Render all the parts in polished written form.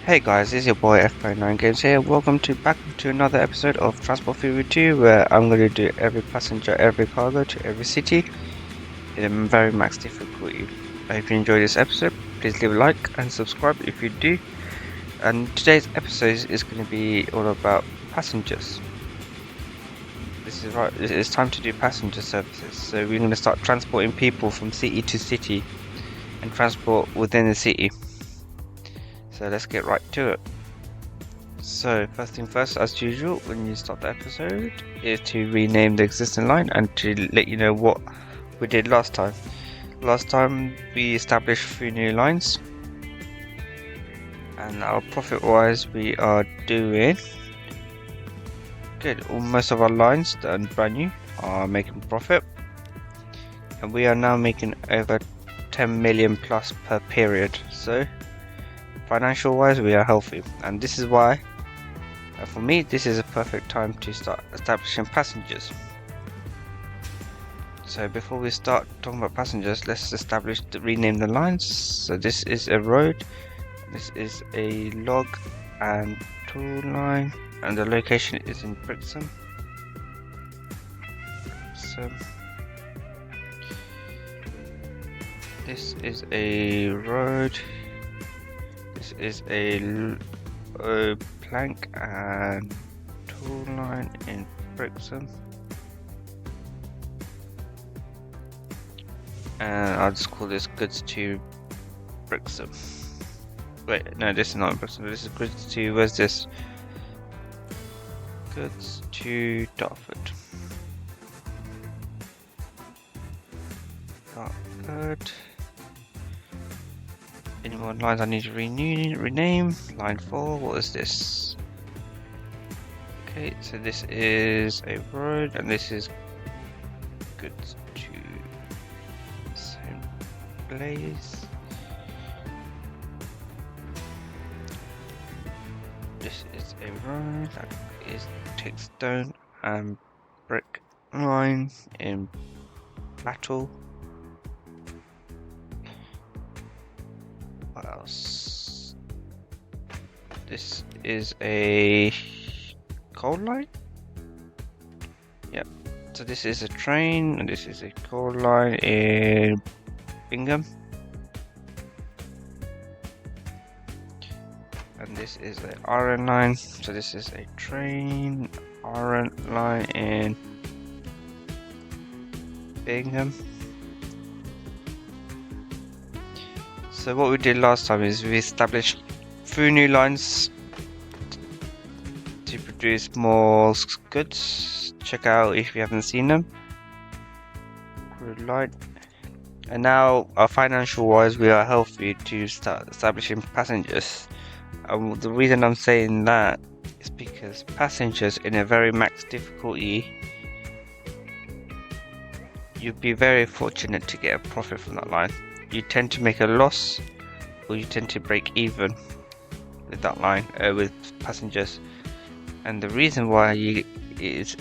Hey guys, this is your boy F9 Games here. Welcome back to another episode of Transport Theory 2, where I'm going to do every passenger, every cargo to every city in a very max difficulty. I hope you enjoy this episode. Please leave a like and subscribe if you do. And today's episode is going to be all about passengers. This is right, it's time to do passenger services. So we're going to start transporting people from city to city and transport within the city. So let's get right to it. So first thing first, as usual, when you start the episode, is to rename the existing line and to let you know what we did last time. Last time we established 3 new lines, and our profit wise we are doing good. Most of our lines that are brand new are making profit, and we are now making over 10 million plus per period. So financial wise we are healthy, and this is why for me this is a perfect time to start establishing passengers. So before we start talking about passengers, let's rename the lines. So this is a road, this is a log and tool line, and the location is in Brixton. So this is a road, this is a plank and tool line in Brixton, and I'll just call this goods to Brixton. Wait, no, this is not Brixton. This is goods to, where's this? Goods to Dartford. Dartford. Any more lines I need to rename? Line 4, what is this? Okay, so this is a road, and this is goods to same place. This is a road that takes stone and brick line in Plattle. What else? This is a coal line. Yep. So this is a train, and this is a coal line in Bingham. And this is the iron line. So this is a train, iron line in Bingham. So what we did last time is we established 3 new lines to produce more goods. Check out if you haven't seen them. Good line. And now, our financial wise, we are healthy to start establishing passengers. The reason I'm saying that is because passengers in a very max difficulty, you'd be very fortunate to get a profit from that line. You tend to make a loss, or you tend to break even with that line, with passengers. And the reason why it is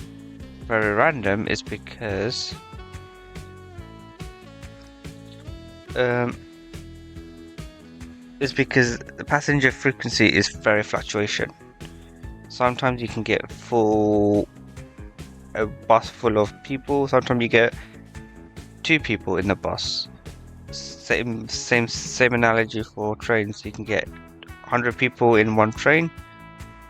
very random is because the passenger frequency is very fluctuation. Sometimes you can get a bus full of people, sometimes you get 2 people in the bus. Same analogy for trains. You can get 100 people in one train,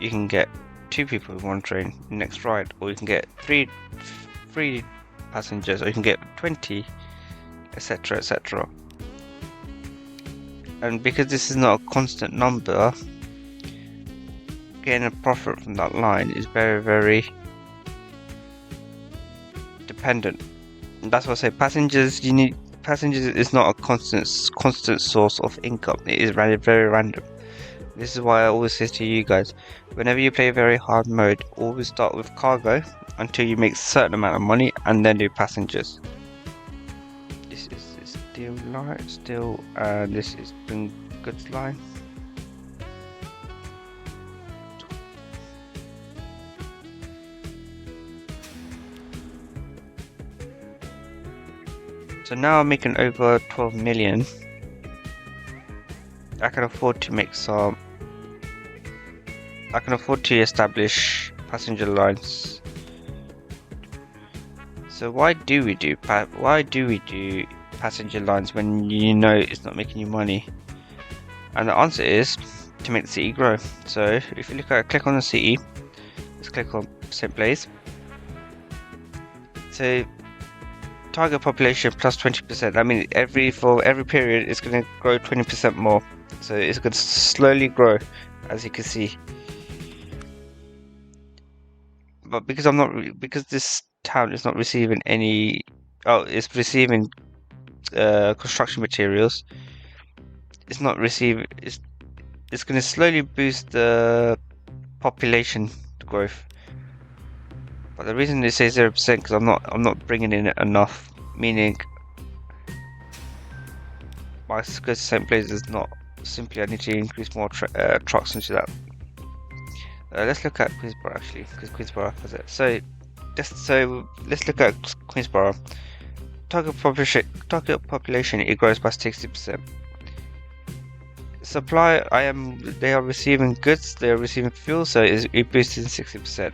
you can get 2 people in one train next ride, or you can get 3 passengers, or you can get 20, etc, etc. And because this is not a constant number, getting a profit from that line is very, very dependent. And that's why I say passengers is not a constant source of income. It is very random. This is why I always say to you guys, whenever you play a very hard mode, always start with cargo until you make a certain amount of money, and then do passengers. This is steel line, and this is bring goods line. So now I'm making over 12 million. I can afford to make some I can afford to establish passenger lines. So why do we do passenger lines when you know it's not making you money? And the answer is to make the city grow. So if you click on the city, let's click on same place. So target population plus 20%. I mean, for every period, it's going to grow 20% more. So it's going to slowly grow, as you can see. But because this town is not receiving any, it's receiving construction materials. It's not receiving. It's going to slowly boost the population growth. But the reason they say 0% because I'm not bringing in enough, meaning my same place is not simply. I need to increase more trucks into that. Let's look at Queensborough actually, because Queensborough has it. So let's look at Queensborough. Target population it grows by 60%. Supply they are receiving goods, they are receiving fuel, so it boosts in 60%.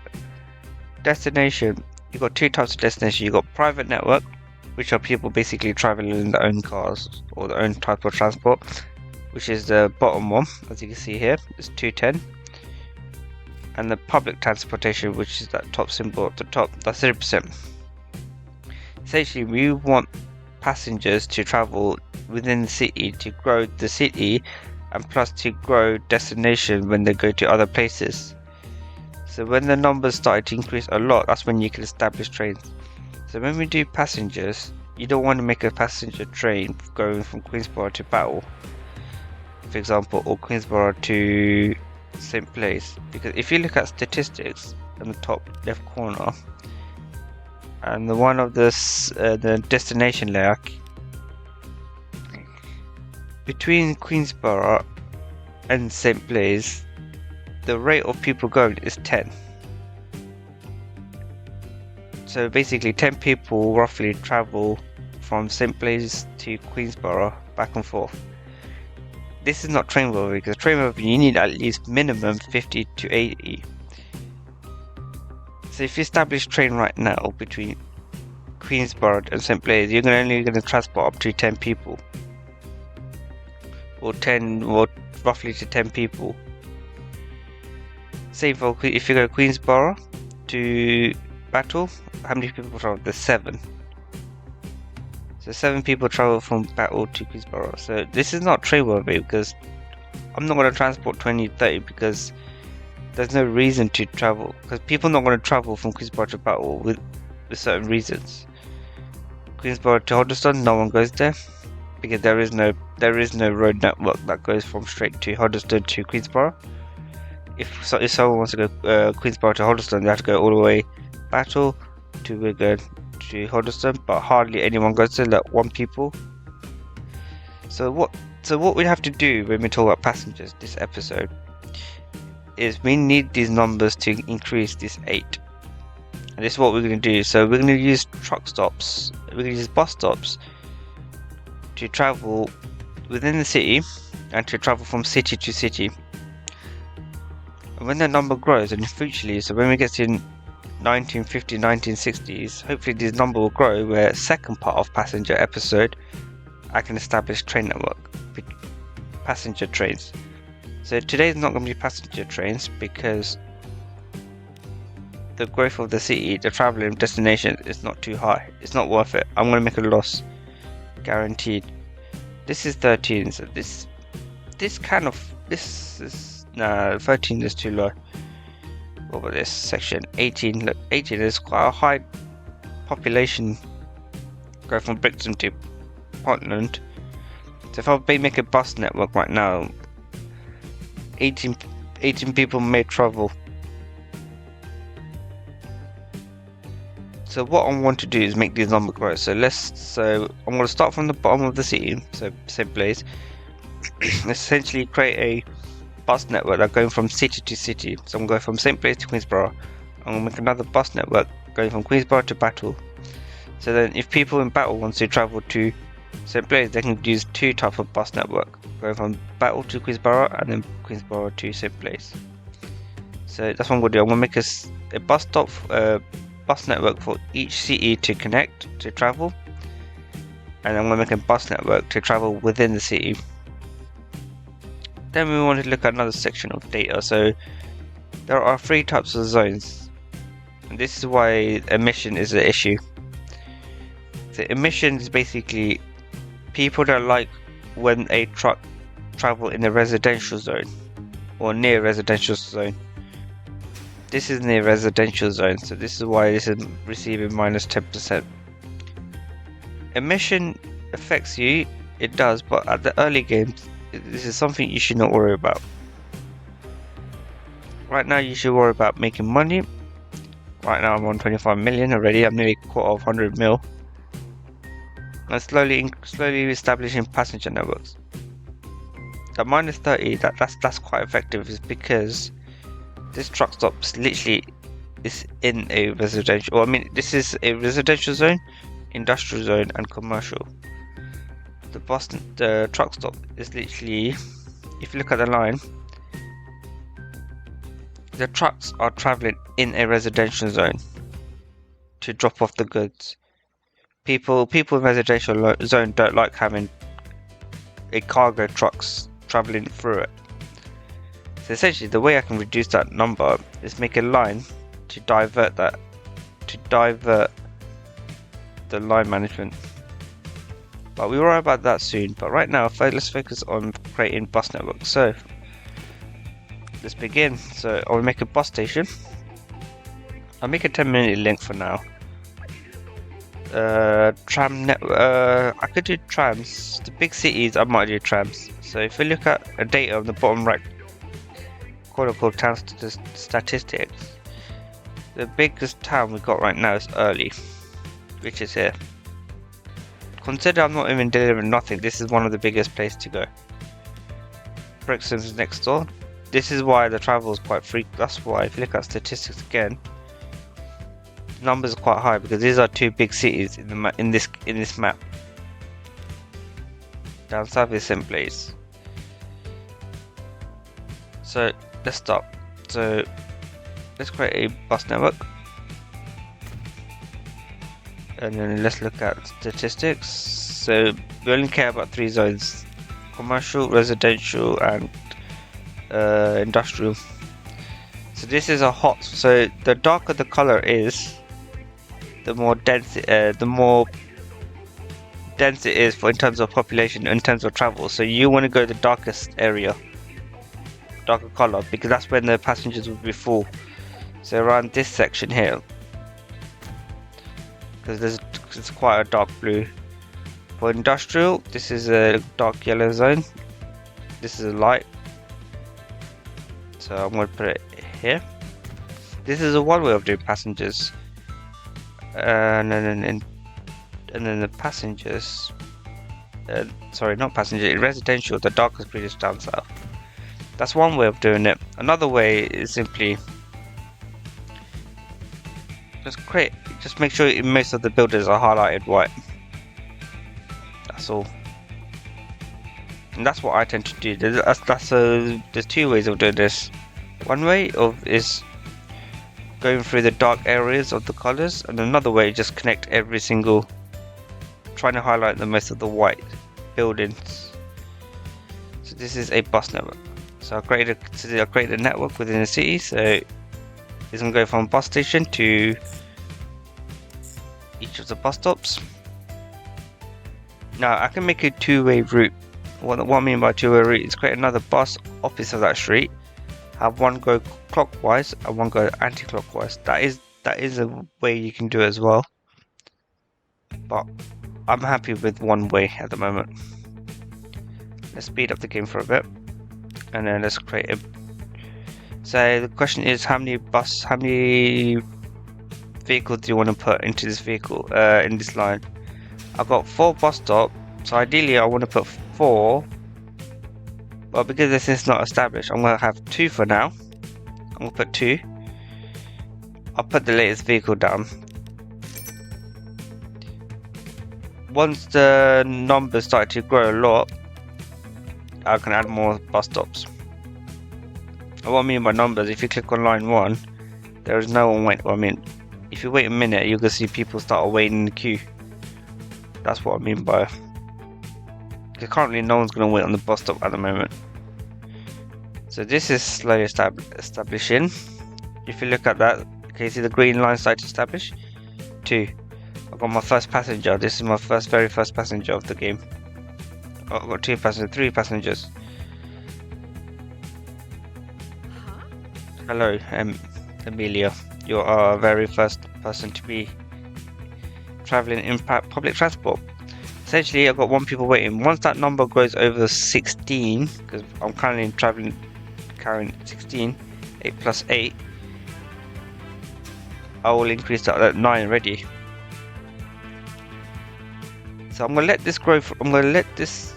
Destination, you've got two types of destination. You've got private network, which are people basically traveling in their own cars or their own type of transport, which is the bottom one, as you can see here, it's 210. And the public transportation, which is that top symbol at the top, that's 0%. Essentially, we want passengers to travel within the city to grow the city, and plus to grow destination when they go to other places. So when the numbers start to increase a lot, that's when you can establish trains. So when we do passengers, you don't want to make a passenger train going from Queensborough to Battle, for example, or Queensborough to St. Place, because if you look at statistics in the top left corner, and the one of the destination layer between Queensborough and St. Place, the rate of people going is 10. So basically 10 people roughly travel from St. Place to Queensborough back and forth. This is not train worthy, because train worthy you need at least minimum 50 to 80. So if you establish train right now between Queensborough and St. Place, you're only going to transport up to 10 people. Or roughly to 10 people. Say for if you go Queensborough to Battle, how many people travel? There's 7. So 7 people travel from Battle to Queensborough. So this is not train-worthy, because I'm not going to transport 20, 30 because there's no reason to travel. Because people are not going to travel from Queensborough to Battle with certain reasons. Queensborough to Hoddesdon, no one goes there, because there is no road network that goes from straight to Hoddesdon to Queensborough. If someone wants to go Queensborough to Hoddesdon, they have to go all the way Battle to Wigan to Hoddesdon, but hardly anyone goes there, like 1 people. So what we have to do when we talk about passengers this episode is we need these numbers to increase this 8. And this is what we're going to do. So we're going to use truck stops, we're going to use bus stops to travel within the city and to travel from city to city. And when the number grows, and eventually, so when we get to 1950s, 1960s, hopefully this number will grow, where second part of passenger episode I can establish train network, passenger trains. So today's not going to be passenger trains because the growth of the city, the traveling destination is not too high. It's not worth it. I'm going to make a loss, guaranteed. This is 13, so this is nah, 13 is too low. What about this section? 18. Look, 18 is quite a high population. Go from Brixton to Portland. So if I make a bus network right now, 18 people may travel. So what I want to do is make these numbers grow. So I'm going to start from the bottom of the city, so same place. Essentially create a bus network that's going from city to city. So I'm going from St. Place to Queensborough. I'm going to make another bus network going from Queensborough to Battle. So then if people in Battle want to travel to St. Place, they can use 2 types of bus network, going from Battle to Queensborough and then Queensborough to St. Place. So that's what I'm going to do. I'm going to make a bus stop, bus network for each city to connect, to travel. And I'm going to make a bus network to travel within the city. Then we want to look at another section of data. So there are 3 types of zones. And this is why emission is an issue. So emission is basically people that like when a truck travel in a residential zone or near residential zone. This is near residential zone, so this is why this is receiving minus 10%. Emission affects you, it does, but at the early games, this is something you should not worry about. Right now you should worry about making money. Right now I'm on 25 million already, I'm nearly a quarter of 100 mil. And slowly establishing passenger networks. At minus 30, that's quite effective, is because this truck stop literally is in a residential, well, I mean, this is a residential zone, industrial zone, and commercial. The truck stop is literally, if you look at the line, the trucks are traveling in a residential zone to drop off the goods. People in residential zone don't like having a cargo trucks traveling through it. So essentially the way I can reduce that number is make a line to divert the line management. But we'll worry about that soon. But right now let's focus on creating bus networks. So let's begin. So I'll make a bus station. I'll make a 10-minute link for now. Tram network, I could do trams. The big cities I might do trams. So if we look at a data on the bottom right corner called town statistics, the biggest town we got right now is Early, which is here. Consider I'm not even delivering nothing, this is one of the biggest places to go. Brixton's is next door. This is why the travel is quite frequent. That's why if you look at statistics again, numbers are quite high, because these are 2 big cities in this map. Down south is St. Blaise. So let's start. So let's create a bus network, and then let's look at statistics. So we only care about 3 zones: commercial, residential, and industrial. So this is a hot. So the darker the color is, the more dense it is in terms of population, in terms of travel. So you want to go the darkest area, darker color, because that's when the passengers will be full. So around this section here, because it's quite a dark blue. For industrial, this is a dark yellow zone. This is a light. So I'm going to put it here. This is a one way of doing passengers. And then the passengers, sorry, not passenger, residential, the darkest green is down south. That's one way of doing it. Another way is simply just make sure most of the buildings are highlighted white. That's all. And that's what I tend to do. There's 2 ways of doing this. One way is going through the dark areas of the colors, and another way just connect every single, trying to highlight the most of the white buildings. So this is a bus network. So I created a network within the city. So it's gonna go from bus station to each of the bus stops. Now I can make a 2-way route. What I mean by 2-way route is create another bus opposite that street, have one go clockwise and one go anti-clockwise. That is a way you can do it as well, but I'm happy with one way at the moment. Let's speed up the game for a bit, and then let's create it. So the question is, how many vehicles do you want to put into this vehicle, in this line? I've got 4 bus stops, so ideally I want to put 4, but because this is not established, I'm going to have 2 for now. I'm going to put 2. I'll put the latest vehicle down. Once the numbers start to grow a lot, I can add more bus stops. What I mean by numbers, if you click on line 1, there is no one waiting. I mean, if you wait a minute, you're gonna see people start waiting in the queue. That's what I mean by. Because currently, no one's gonna wait on the bus stop at the moment. So this is slowly establishing. If you look at that, can you see the green line start to establish? 2. I've got my first passenger. This is my very first passenger of the game. Oh, I've got 2 passengers, 3 passengers. Hello, Amelia. You are our very first person to be traveling in public transport. Essentially, I've got 1 people waiting. Once that number goes over 16, because I'm currently carrying 16, 8 plus 8, I will increase that at 9 already. So I'm gonna let this grow. I'm gonna let this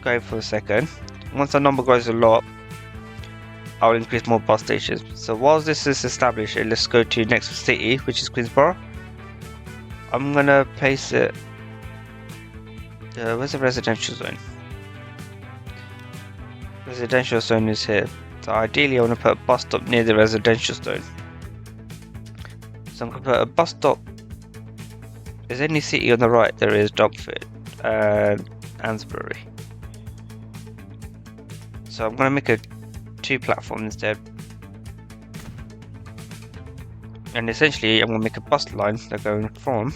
go for a second. Once the number grows a lot, I'll increase more bus stations. So whilst this is established, let's go to next city, which is Queensborough. I'm gonna place it. Where's the residential zone? Residential zone is here. So ideally, I want to put a bus stop near the residential zone. So I'm gonna put a bus stop. There's any city on the right. There is Dogford and Ansbury. So I'm gonna make a 2 platform instead. And essentially, I'm gonna make a bus line that going from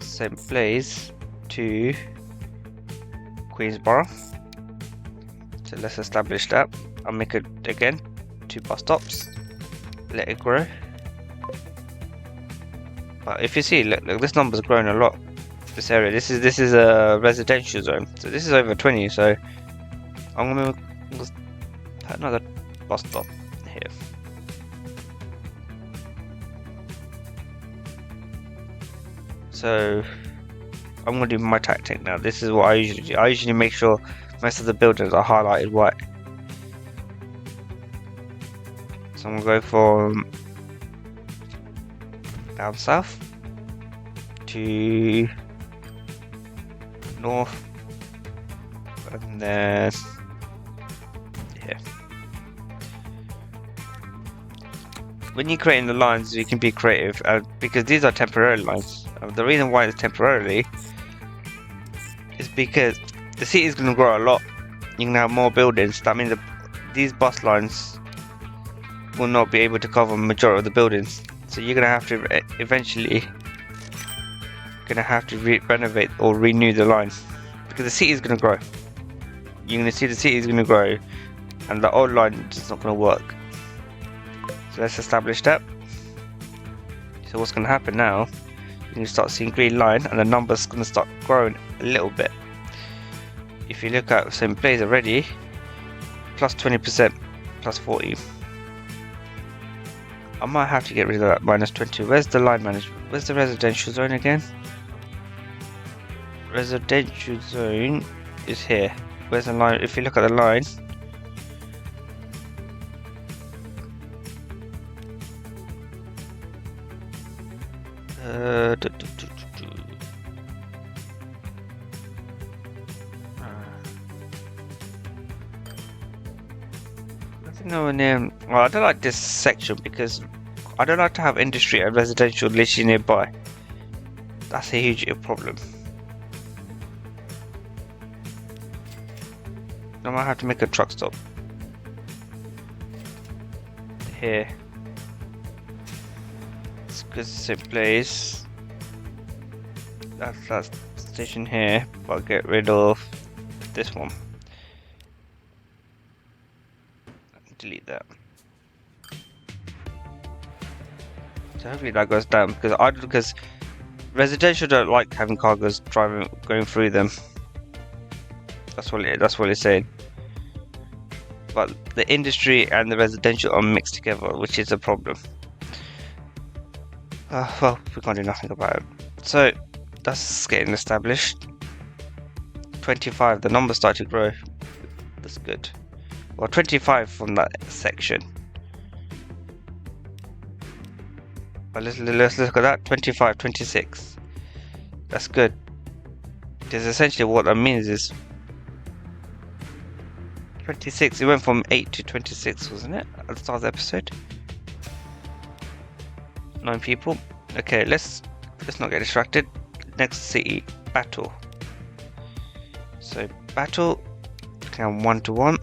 same place to Queensborough. So let's establish that. I'll make it again 2 bus stops. Let it grow. But if you see, look, this number's grown a lot. This area, this is a residential zone. So this is over 20. So I'm gonna put another bus stop here. So I'm gonna do my tactic now. This is what I usually do. I usually make sure most of the buildings are highlighted white. So I'm gonna go from down south to north, and then here. When you're creating the lines, you can be creative, because these are temporary lines. The reason why it's temporarily is because the city is going to grow a lot. You can have more buildings. That means that these bus lines will not be able to cover the majority of the buildings. So you're going to have to eventually renovate or renew the lines, because the city is going to grow. You're going to see the city is going to grow, and the old line is not going to work. So let's establish that. So what's going to happen now? You're going to start seeing green line, and the number's going to start growing a little bit. If you look at the same place already, plus 20%, plus 40. I might have to get rid of that minus 20. Where's the line management? Where's the residential zone again? Residential zone is here. Where's the line? If you look at the line, no name. Well, I don't like this section because I don't like to have industry and residential literally nearby. That's a huge problem. I might have to make a truck stop here. It's good same place. That's that station here, but I'll get rid of this one. Delete that. So hopefully that goes down, because residential don't like having cargoes going through them. That's what it's saying. But the industry and the residential are mixed together, which is a problem. Well, we can't do nothing about it. So that's getting established. 25, the numbers start to grow. That's good. Well, 25 from that section. But let's look at that. 25, 26. That's good. Because essentially what that means is 26. It went from 8 to 26, wasn't it? At the start of the episode. 9 people. Okay, let's not get distracted. Next city, battle. So battle, can 1 to 1.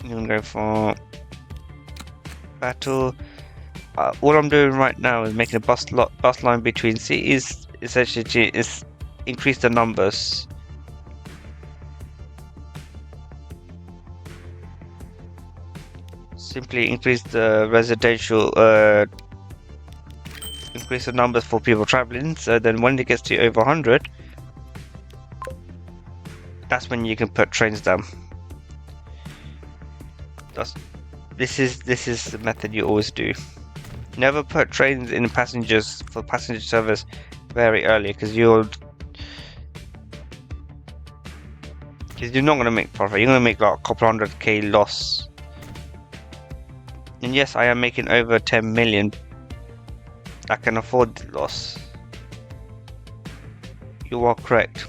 You can go for battle. All I'm doing right now is making a bus line between cities. Essentially, is increase the numbers. Simply increase the residential, increase the numbers for people traveling. So then, when it gets to over 100, that's when you can put trains down. This is the method you always do. Never put trains in passengers for passenger service very early, because you're not going to make profit. You're going to make like a couple 100k loss. And yes, I am making over 10 million. I can afford the loss. You are correct.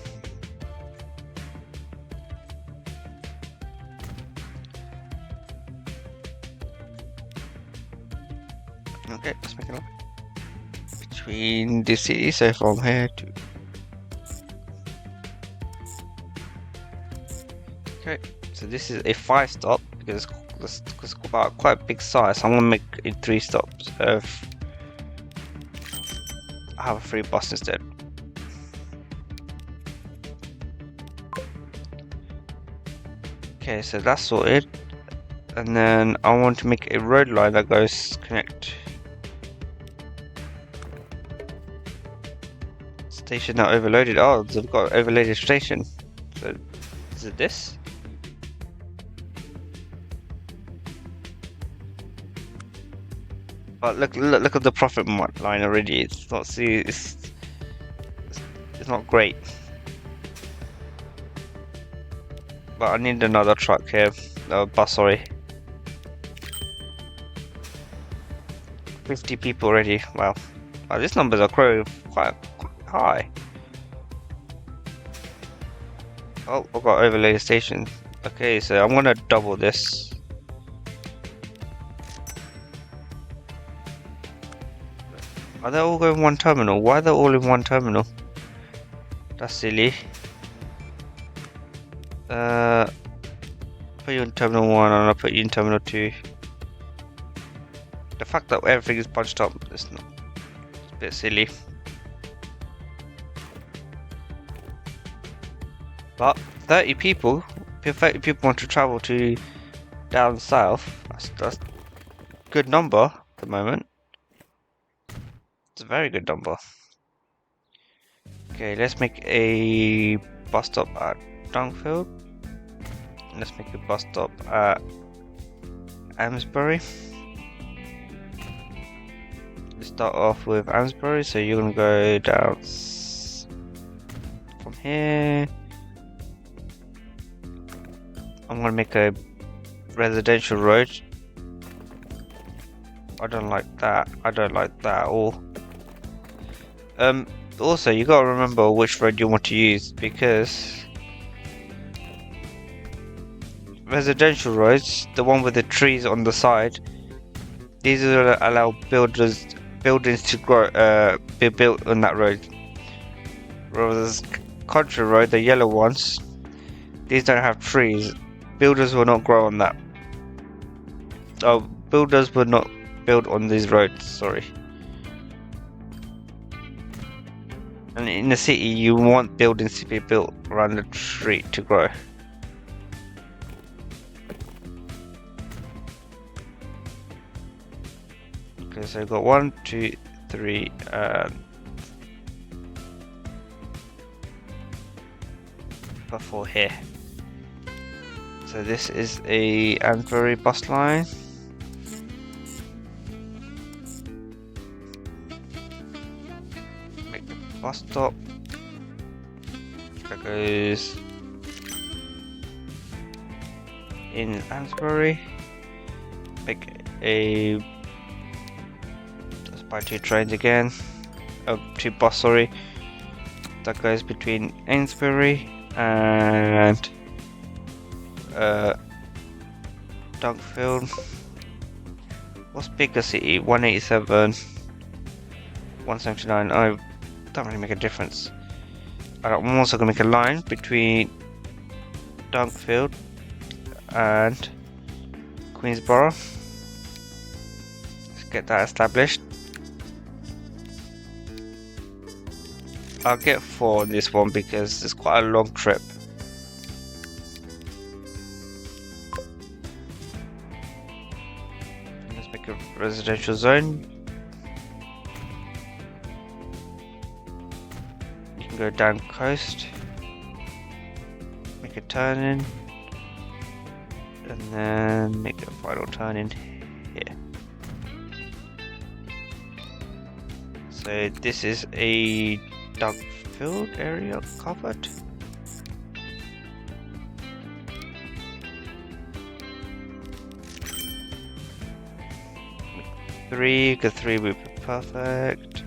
Okay, let's make it up. Between the cities, so from here to... Okay, so this is a 5 stop, because it's about quite a big size. So I'm gonna make it 3 stops. I have a free bus instead. Okay, so that's sorted. And then I want to make a road line that goes connect. Station now overloaded. Oh, they've got an overloaded station. So is it this? But look at the profit line already. It's not it's not great. But I need another truck here. Bus, sorry. 50 people already. Wow. Wow, these numbers are growing quite high. Oh, I've got overlay station. Okay, so I'm gonna double this. Are they all going one terminal? Why are they all in one terminal? That's silly. Put you in terminal 1 and I'll put you in terminal 2. The fact that everything is bunched up is not, it's a bit silly. But 30 people want to travel to down south. That's a good number at the moment. It's a very good number. Okay, let's make a bus stop at Dunkfield. Let's make a bus stop at Amesbury. Let's start off with Amesbury, so you're gonna go down from here. I'm gonna make a residential road. I don't like that. I don't like that at all. Also, you gotta remember which road you want to use, because residential roads, the one with the trees on the side, these will allow buildings to grow, be built on that road. Whereas country road, the yellow ones, these don't have trees. Builders will not grow on that. Oh, builders will not build on these roads, sorry. And in the city, you want buildings to be built around the street to grow. Okay, so I've got 1, 2, 3, and 4 here. So this is a Amesbury bus line. Make the bus stop. That goes in Amesbury. Make a... Let's buy 2 trains again. Oh, 2 bus, sorry. That goes between Amesbury and Dunkfield. What's bigger city? 187, 179. Oh, don't really make a difference. I'm also gonna make a line between Dunkfield and Queensborough. Let's get that established. I'll get 4 on this one because it's quite a long trip. Let's make a residential zone. You can go down coast, make a turn in, and then make a final turn in here. So this is a Dunkfield area covered. Three, good 3 would be perfect.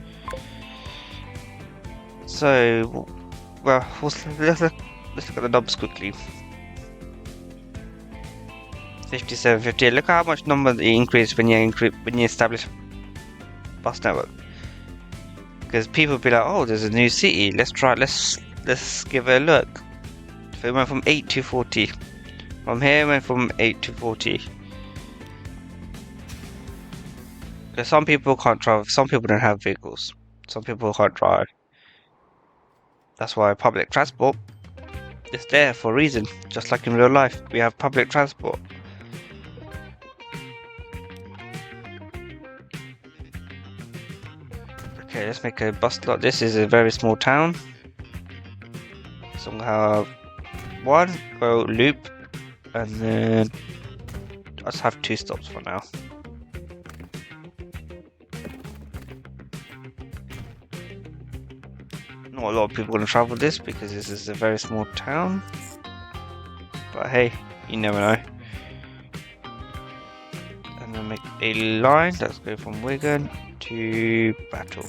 So, well, let's look at the numbers quickly. 57, 58. Look how much number it increased when you establish bus network. Because people be like, oh, there's a new city. Let's give it a look. So it went from 8 to 40. From here, it went from 8 to 40. Because some people can't drive. Some people don't have vehicles. Some people can't drive. That's why public transport is there for a reason. Just like in real life, we have public transport. Okay, let's make a bus lot. This is a very small town. So I'm gonna have 1 go loop, and then I'll just have 2 stops for now. Not a lot of people gonna travel this because this is a very small town. But hey, you never know. And then make a line. Let's go from Wigan to Battle.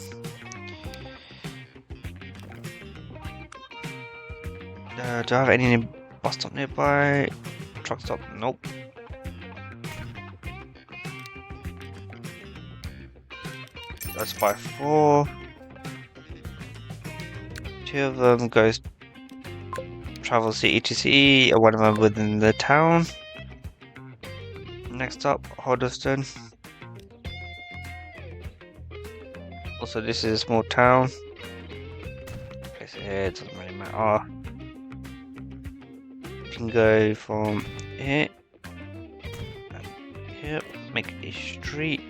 Do I have any bus stop nearby? Truck stop? Nope. That's by 4. 2 of them goes travel city to city, and 1 of them within the town. Next up, Hoddesdon. Also, this is a small town. Okay, so here it doesn't really matter. You can go from here and here, make a street.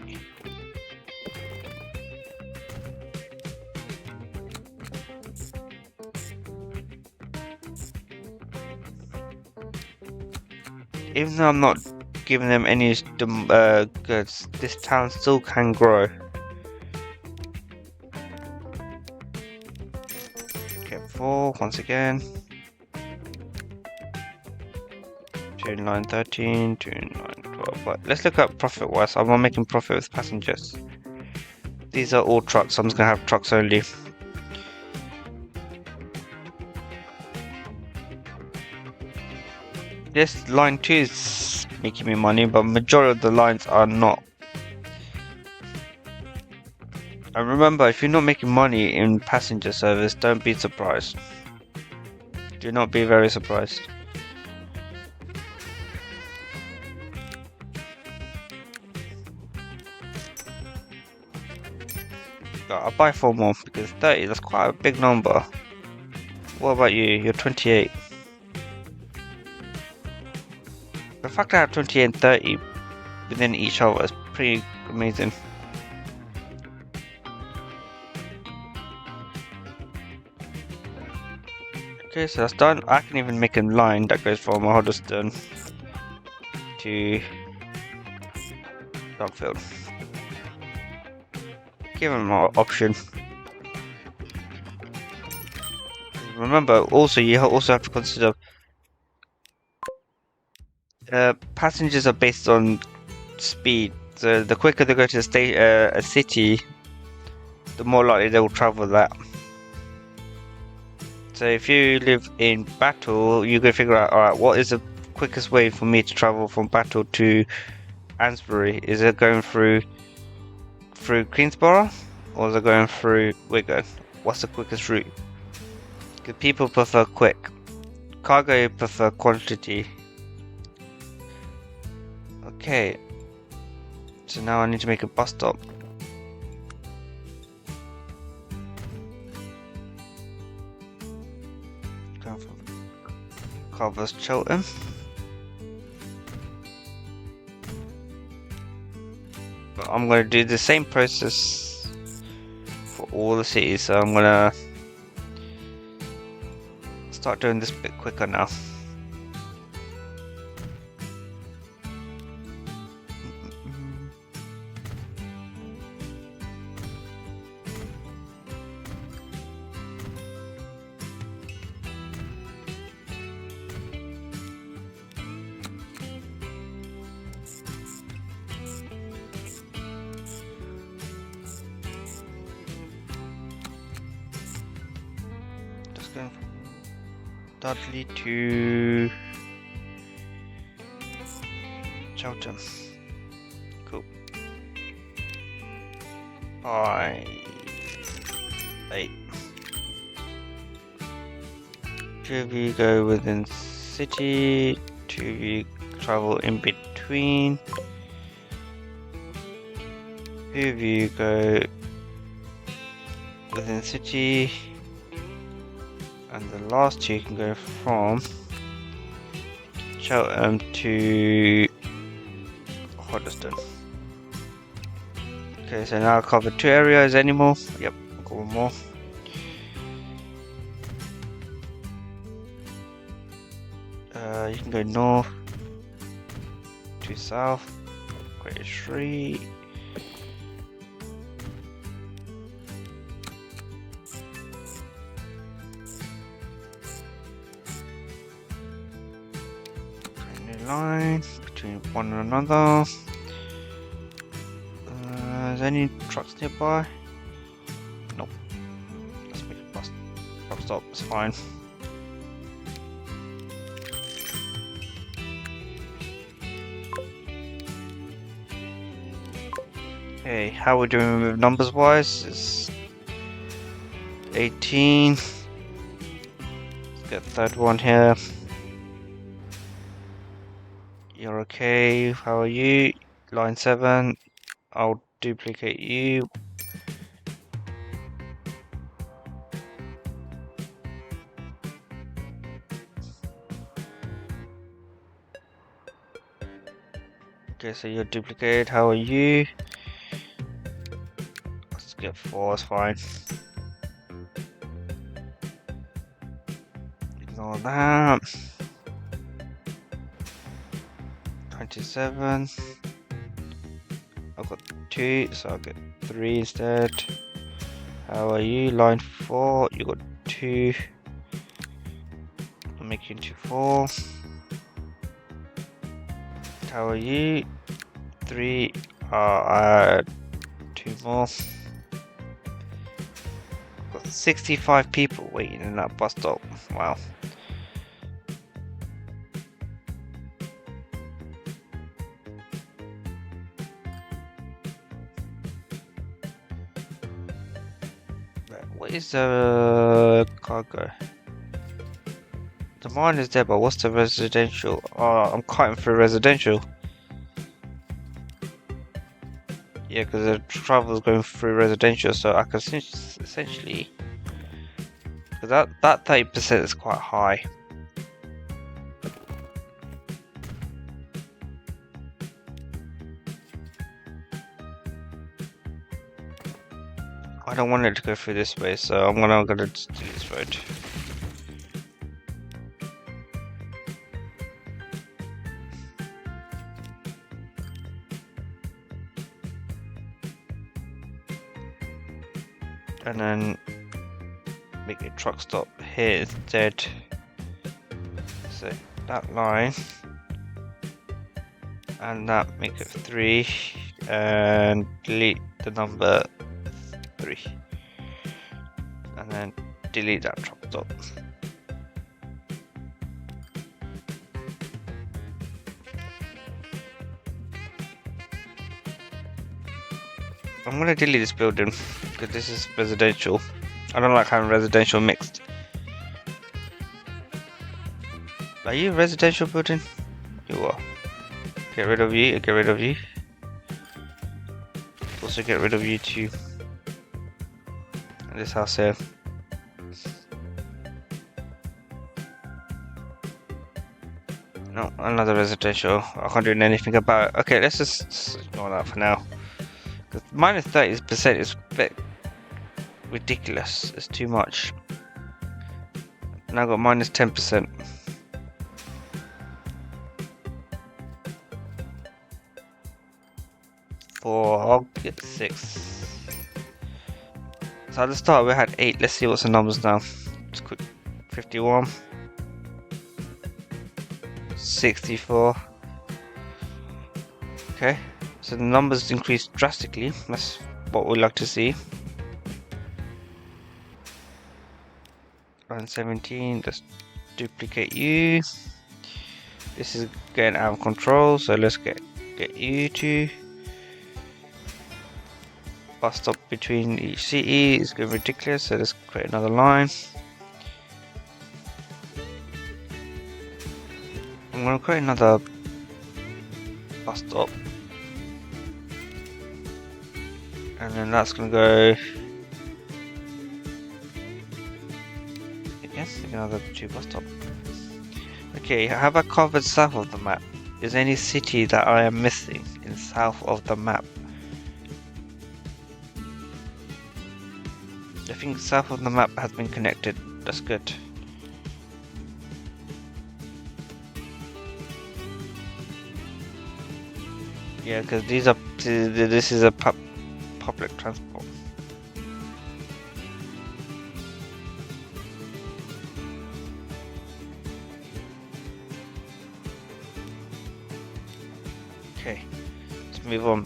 Even though I'm not giving them any goods, this town still can grow. Okay, 4 once again. 2, 9, 13, 2, 9, 12. But let's look at profit wise. I'm not making profit with passengers. These are all trucks, so I'm just gonna have trucks only. This line 2 is making me money, but majority of the lines are not. And remember, if you're not making money in passenger service, don't be surprised. Do not be very surprised. I'll buy 4 more because 30, that's quite a big number. What about you? You're 28. The fact that I have 28 and 30 within each other is pretty amazing. Okay, so that's done. I can even make a line that goes from Hoddesdon to Dunkfield. Give them an option. Remember, also you also have to consider passengers are based on speed. So the quicker they go to a city, the more likely they will travel that. So if you live in Battle, you can figure out, alright, what is the quickest way for me to travel from Battle to Ansbury? Is it going through Queensborough, or is it going through Wigan? What's the quickest route? Because people prefer quick. Cargo prefer quantity. Okay. So now I need to make a bus stop. Going from Carver's Cheltenham. But I'm going to do the same process for all the cities, so I'm going to start doing this a bit quicker now. Just going from Dudley to Cheltenham. Cool. 5, 8. Two of you go within city, two of you travel in between. Two of you go within city, and the last two can go from Cheltenham to Hoddesdon. Okay, so now I've covered 2 areas. Any more? Yep, I've got one more. You can go north to south, create a street. Create a new line between one another. Is there any trucks nearby? Nope. Let's make a bus stop, it's fine. Okay, how we're doing with numbers wise is 18. Let's get the third one here. You're okay, how are you? Line 7, I'll duplicate you. Okay, so you're duplicated, how are you? Let's get 4, it's fine. Ignore that. 27. I've got 2, so I'll get 3 instead. How are you? Line 4, you got 2. I'll make you into 4. How are you? 3. I'll add 2 more. Got 65 people waiting in that bus stop. Wow. What is the cargo? The mine is there, but what's the residential? Oh, I'm cutting through residential. Yeah, because the travel is going through residential, so I can essentially, because that 30% is quite high. I don't want it to go through this way, so I'm gonna just do this road. And then make a truck stop here instead. So that line and that, make it 3 and delete the number 3 and then delete that truck stop. I'm gonna delete this building because this is residential. I don't like having residential mixed. Are you a residential building? You are. Get rid of you, get rid of you. Also get rid of you too. And this house here. No, another residential. I can't do anything about it. Okay, let's just ignore that for now. Because minus 30% is a bit ridiculous. It's too much. Now I've got minus 10%. I'll get 6. So at the start we had 8. Let's see what's the numbers now. Just quick. 51. 64. Okay, so the numbers increased drastically. That's what we'd like to see. And 17. Let's duplicate you. This is getting out of control, so let's get you to. Bus stop between each city is getting ridiculous, so let's create another line. I'm going to create another bus stop, and then that's going to go yes, another 2 bus stop. Okay, have I covered south of the map? Is there any city that I am missing in south of the map? I think south of the map has been connected. That's good. Yeah, because this is a public transport. Okay, let's move on.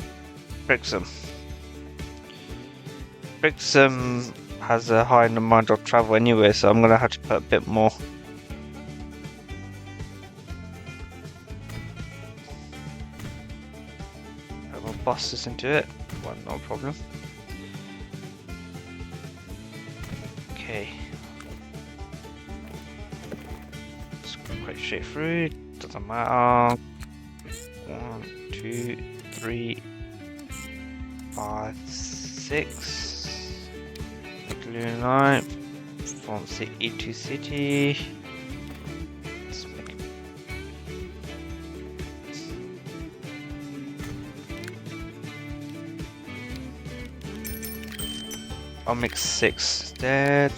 Brixham. Brixham has a high amount of travel anyway, so I'm gonna have to put a bit more. I'll bust this into it. Well, no problem. Okay. It's quite straight through. Doesn't matter. 1, 2, 3, 5, 6. Blue line from city to city. Let's make it. I'll make 6 instead.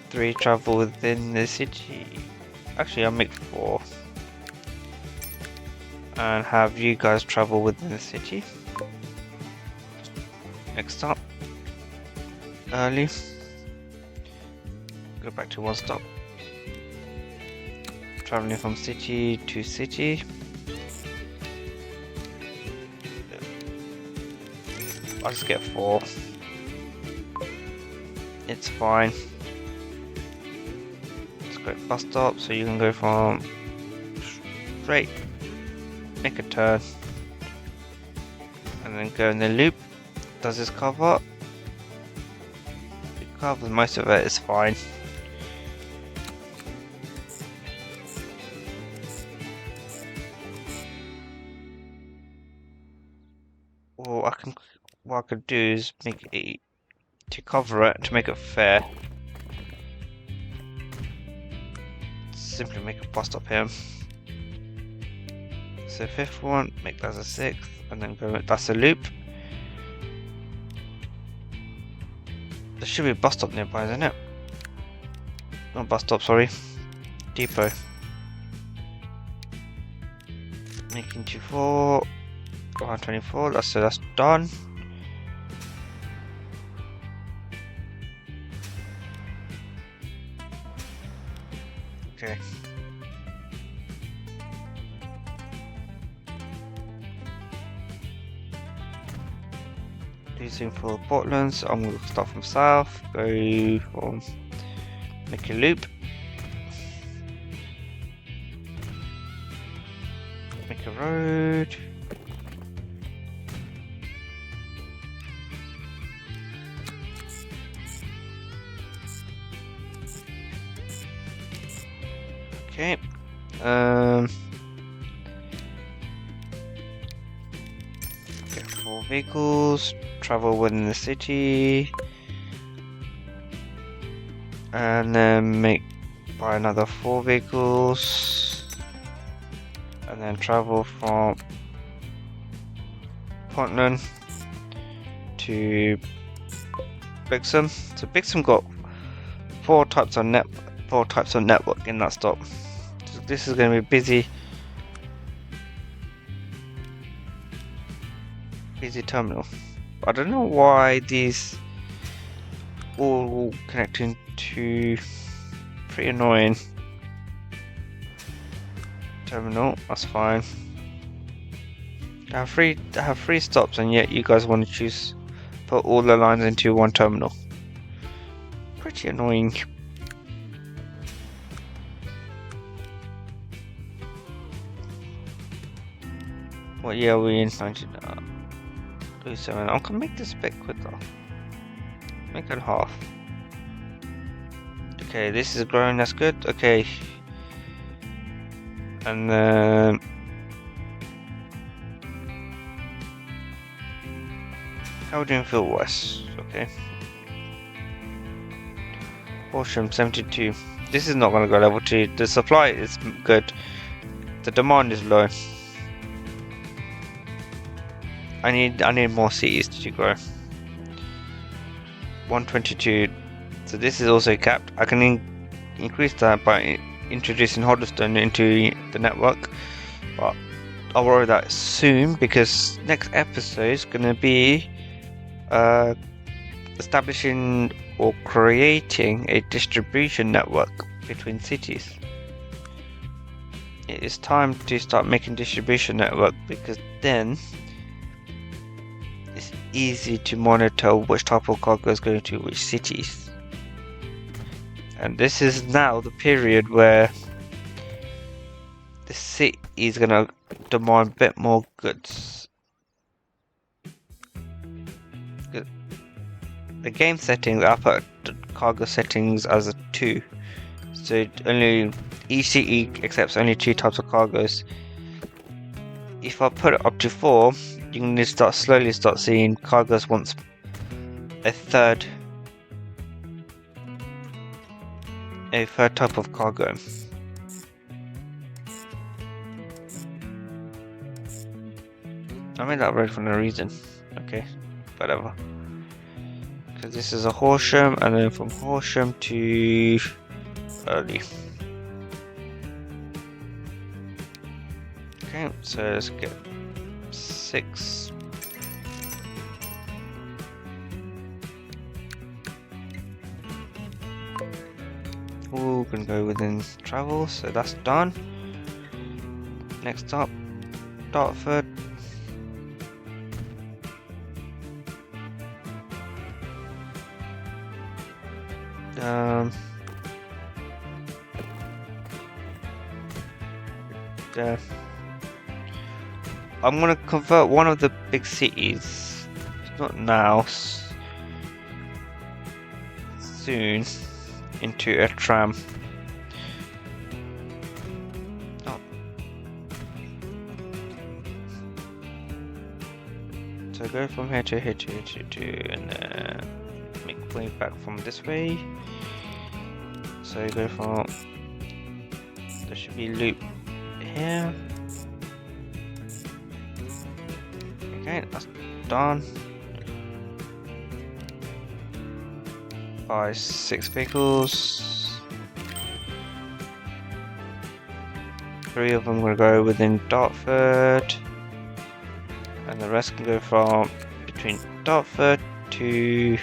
3 travel within the city. Actually, I'll make 4. And have you guys travel within the city. Next up. Early. Go back to 1 stop. Traveling from city to city. I'll just get 4. It's fine. Let's go bus stop so you can go from straight, make a turn, and then go in the loop. Does this cover? Covers most of it, is fine. Or what I could do is make it to cover it, to make it fair. Simply make a bus stop here. So 5th one, make that a 6th, and then go. That's a loop. There should be a bus stop nearby, isn't it? Not bus stop, sorry. Depot. Making 24, 124. That's done. Okay. Using for Portland, so I'm going to start from south, go from, make a loop, make a road, Get 4 vehicles, travel within the city, and then buy another 4 vehicles, and then travel from Portland to Bixham. So Bixham got 4 types of network in that stop. So this is going to be busy terminal. I don't know why these all connecting to pretty annoying terminal. That's fine. I have 3 stops, and yet you guys want to put all the lines into one terminal. Pretty annoying. What year are we in? 1907. I can make this a bit quicker. Make it half. Okay, this is growing, that's good. Okay. And then Howdenfield West, okay. Horsham 72. This is not gonna go level 2. The supply is good. The demand is low. I need more cities to grow. 122. So this is also capped. I can increase that by introducing Hoddesdon into the network, but I'll worry that soon, because next episode is going to be establishing or creating a distribution network between cities. It is time to start making distribution network, because then it's easy to monitor which type of cargo is going to which cities. And this is now the period where the city is going to demand a bit more goods. The game settings, I put the cargo settings as a 2. So each city accepts only 2 types of cargoes. If I put it up to 4, you can slowly start seeing cargoes wants a third type of cargo. I made that red for no reason. Okay, whatever. Because this is a Horsham, and then from Horsham to Early. Okay, so let's get 6. We're gonna go within travel, so that's done. Next up, Dartford. I'm gonna convert one of the big cities, not now, soon, into a tram. Oh. So go from here to here to here to and then make way back from this way. So go from, there should be a loop here. Okay, that's done. Buy 6 vehicles. 3 of them will go within Dartford, and the rest can go from between Dartford to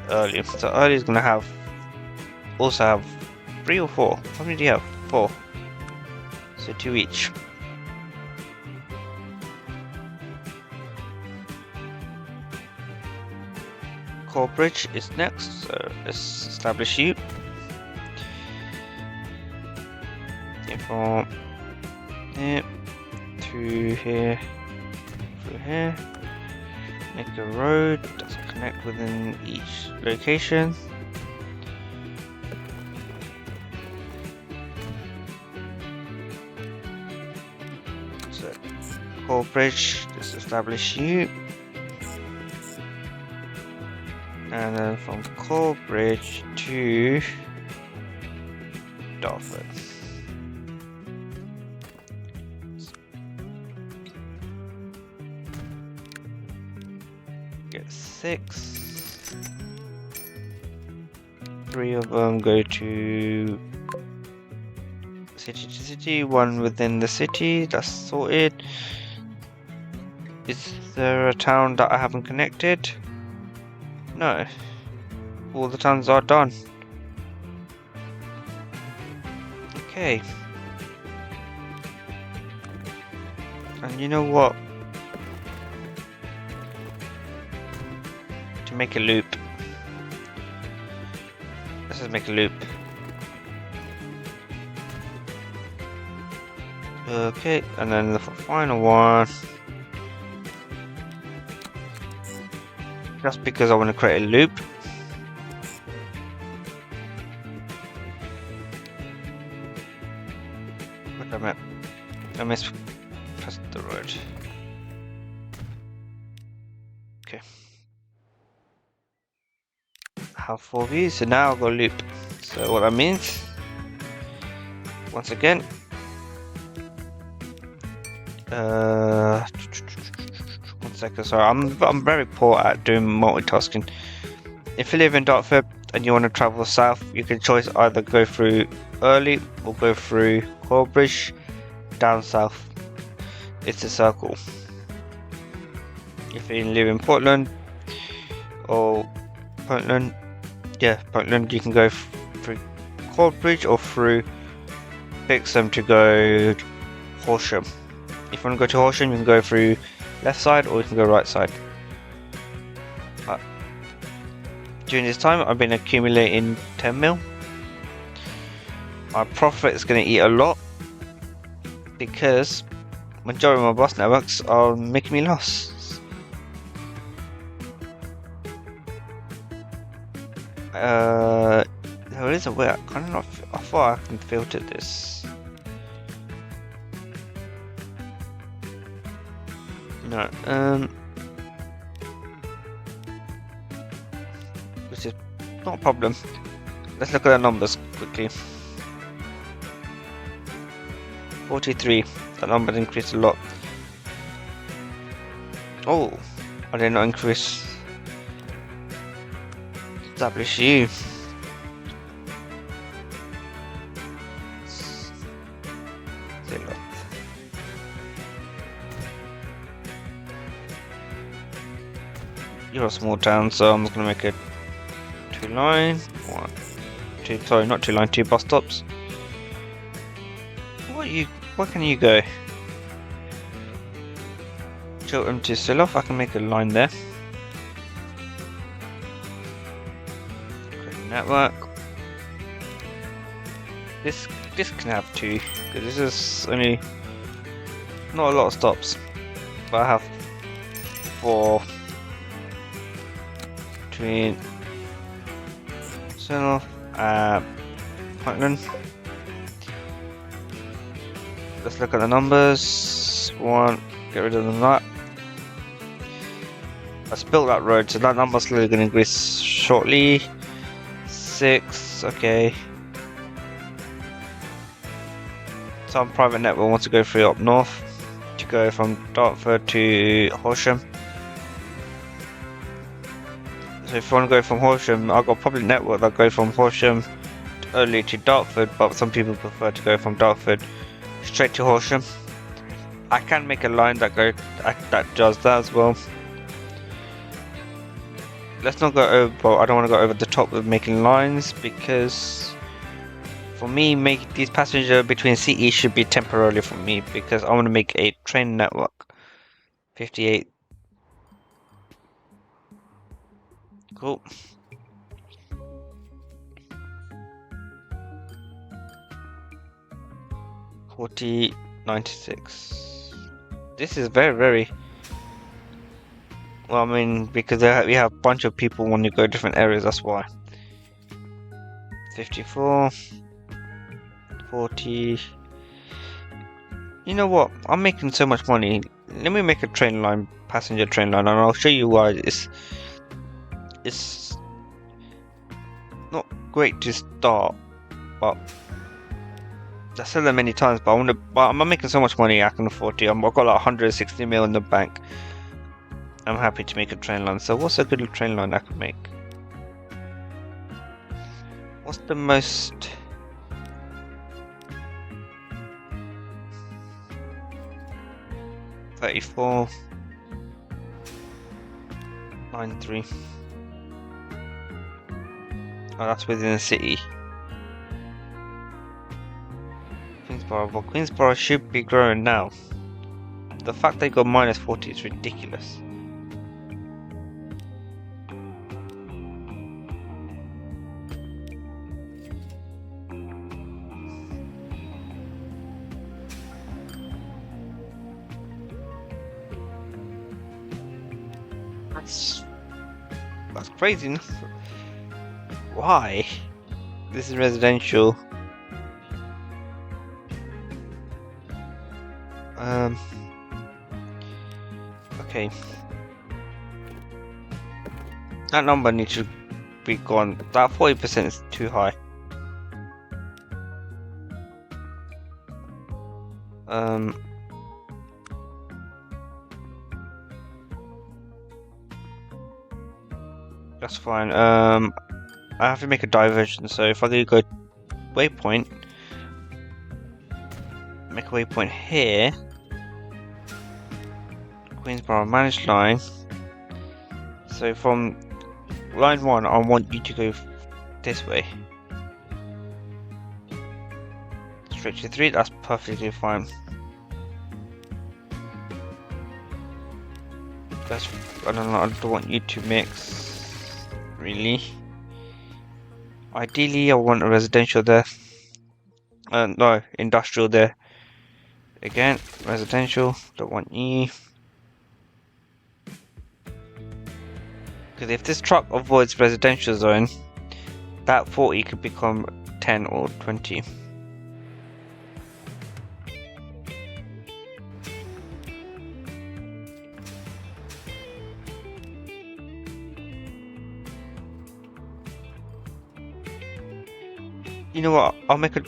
Early. So Early is gonna also have 3 or 4. How many do you have? 4. So 2 each. Corbridge is next, so let's establish you. From here to here, through here. Make a road that's connect within each location. So Corbridge, let's establish you. And then from Corbridge to Dartford. Get 6. 3 of them go to city, 1 within the city, that's sorted. Is there a town that I haven't connected? No. All the towns are done. Okay. And you know what? To make a loop. Let's just make a loop. Okay, and then the final one. Just because I want to create a loop. What am I mispressed the road. Okay. Have 4 views, so now I'll go loop. So what that means, once again, one second, sorry, I'm very poor at doing multitasking. If you live in Dartford and you want to travel south, you can choose either go through Early or go through Corbridge down south. It's a circle. If you live in Portland or Portland, you can go through Corbridge or through Bixham to go Horsham. If you want to go to Horsham, you can go through left side or you can go right side. During this time, I've been accumulating 10 mil. My profit is going to eat a lot because majority of my bus networks are making me loss. There is a way. I thought I can filter this. No, which is not a problem. Let's look at the numbers quickly. 43, that number increased a lot. Oh, I did not increase. Establish you. You're a small town, so I'm just gonna make it 2 line, 1, 2. Sorry, not 2 line, 2 bus stops. Where can you go? Chiltern to Silloff, I can make a line there. Create a network. This can have 2, because this is only not a lot of stops, but I have 4 between Silloff and Portland. Let's look at the numbers. 1, get rid of the nut. Let's build that road, so that number's slowly going to increase shortly. 6, okay. Some private network wants to go through up north to go from Dartford to Horsham. So if you want to go from Horsham, I've got a public network that goes from Horsham early to Dartford, but some people prefer to go from Dartford straight to Horsham. I can make a line that does that as well. Let's not go over. Well, I don't want to go over the top with making lines because for me, make these passenger between cities should be temporarily for me because I want to make a train network. 58. Cool. $40, 96. This is very well, I mean, because we have a bunch of people want to go different areas, that's why. 54, 40, You know what? I'm making so much money. Let me make a train line, passenger train line, and I'll show you why it's not great to start, but I said that many times. But I'm making so much money I can afford to. I've got like 160 mil in the bank. I'm happy to make a train line. So what's a good train line I could make? What's the most? $34.93. Oh, that's within the city. Queensborough, well, Queensborough should be growing now. The fact they got -40 is ridiculous. That's crazy. Why? This is residential. Okay. That number needs to be gone. That 40% is too high. That's fine. I have to make a diversion, so if I go waypoint, make a waypoint here, Queensborough managed line. So from line 1, I want you to go this way. Straight to 3, that's perfectly fine. I don't want you to mix, really. Ideally, I want a residential there. No, industrial there. Again, residential, don't want you. Because if this truck avoids residential zone, that 40 could become 10 or 20. You know what? I'll make a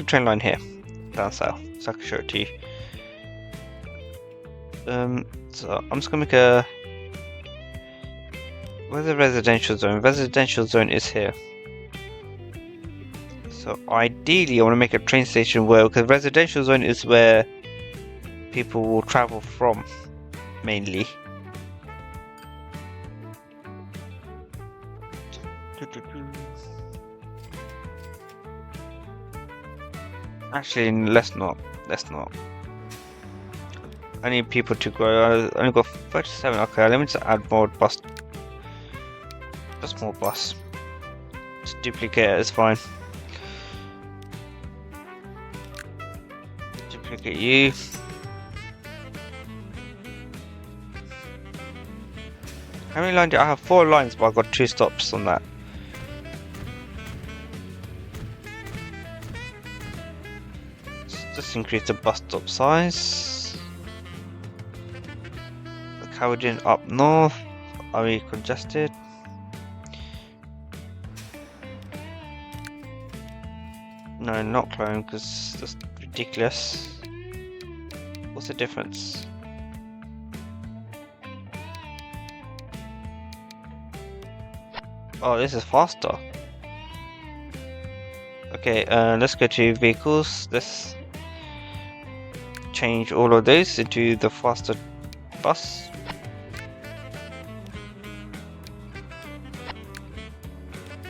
train line here, down south, so I can show it to you. So I'm just gonna make a. Where's the residential zone? Residential zone is here. So ideally, I want to make a train station because residential zone is where people will travel from, mainly. Actually, let's not. I need people to grow. I only got 37. Okay, let me just add more bus. Just more bus. Just duplicate it, it's fine. Duplicate you. How many lines do I have? 4 lines, but I've got 2 stops on that. Just increase the bus stop size. The carriage up north. Are we congested? No, not clone, because that's ridiculous. What's the difference? Oh, this is faster. Okay, let's go to vehicles. Let's change all of those into the faster bus.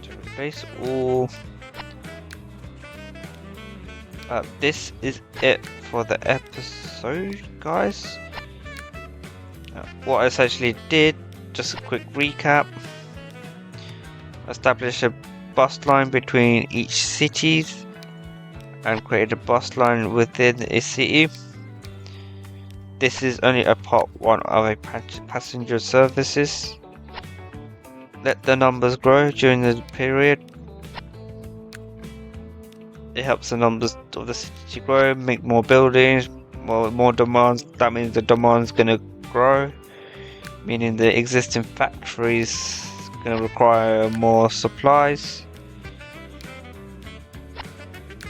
To replace all. This is it for the episode, guys. What I essentially did, just a quick recap. Establish a bus line between each city and create a bus line within a city. This is only a part 1 of a passenger services. Let the numbers grow during the period. It helps the numbers of the city to grow, make more buildings, more demands. That means the demand's gonna grow, meaning the existing factories gonna require more supplies,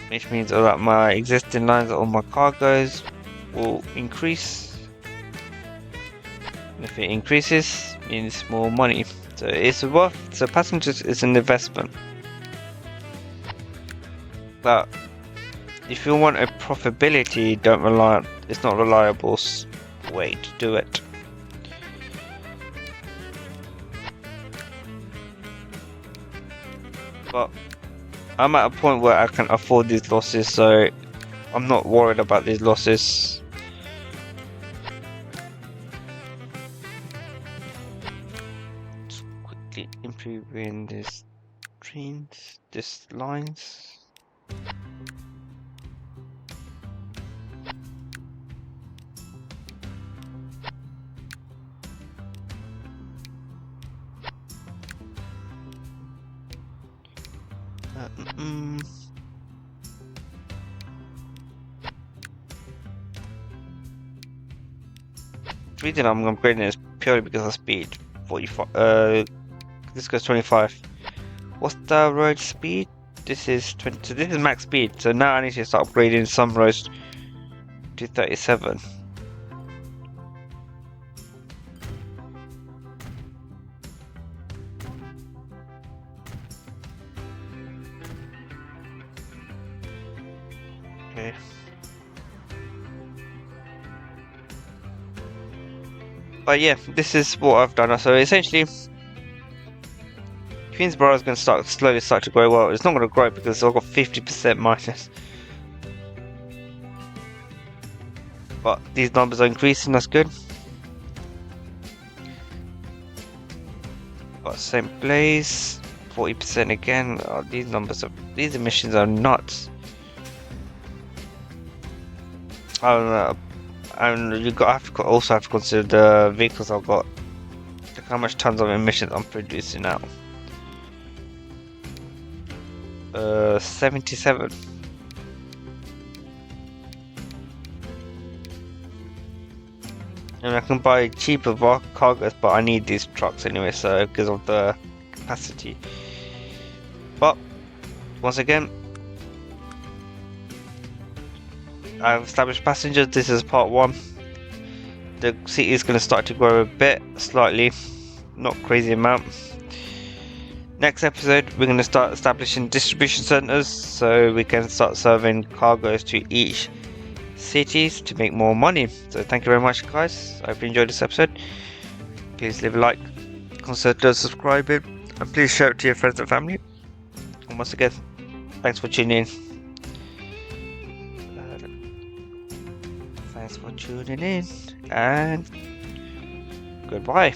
which means that my existing lines on my cargoes will increase. And if it increases, it means more money. So it's worth. So passengers is an investment. But if you want a profitability, don't rely on. It's not a reliable way to do it. But I'm at a point where I can afford these losses, so I'm not worried about these losses. Just quickly improving these trains, these lines. The reason I'm upgrading is purely because of speed. 45. This goes 25. What's the road speed? This is 20. So this is max speed. So now I need to start upgrading some roads to 37. Okay. But yeah, this is what I've done. So essentially, Queensborough is going to slowly start to grow. Well, it's not going to grow because I've got 50% minus. But these numbers are increasing. That's good. Got St. Blaise, 40% again. Oh, these emissions are nuts. I don't know. And also have to consider the vehicles I've got. Look how much tons of emissions I'm producing now. 77. And I can buy cheaper cargoes, but I need these trucks anyway, so because of the capacity. But once again, I've established passengers. This is part 1. The city is going to start to grow a bit, slightly, not crazy amount. Next episode, we're going to start establishing distribution centers so we can start serving cargoes to each cities to make more money. So thank you very much, guys. I hope you enjoyed this episode. Please leave a like, consider subscribing, and please share it to your friends and family. And once again, thanks for tuning in. Thanks for tuning in, and goodbye.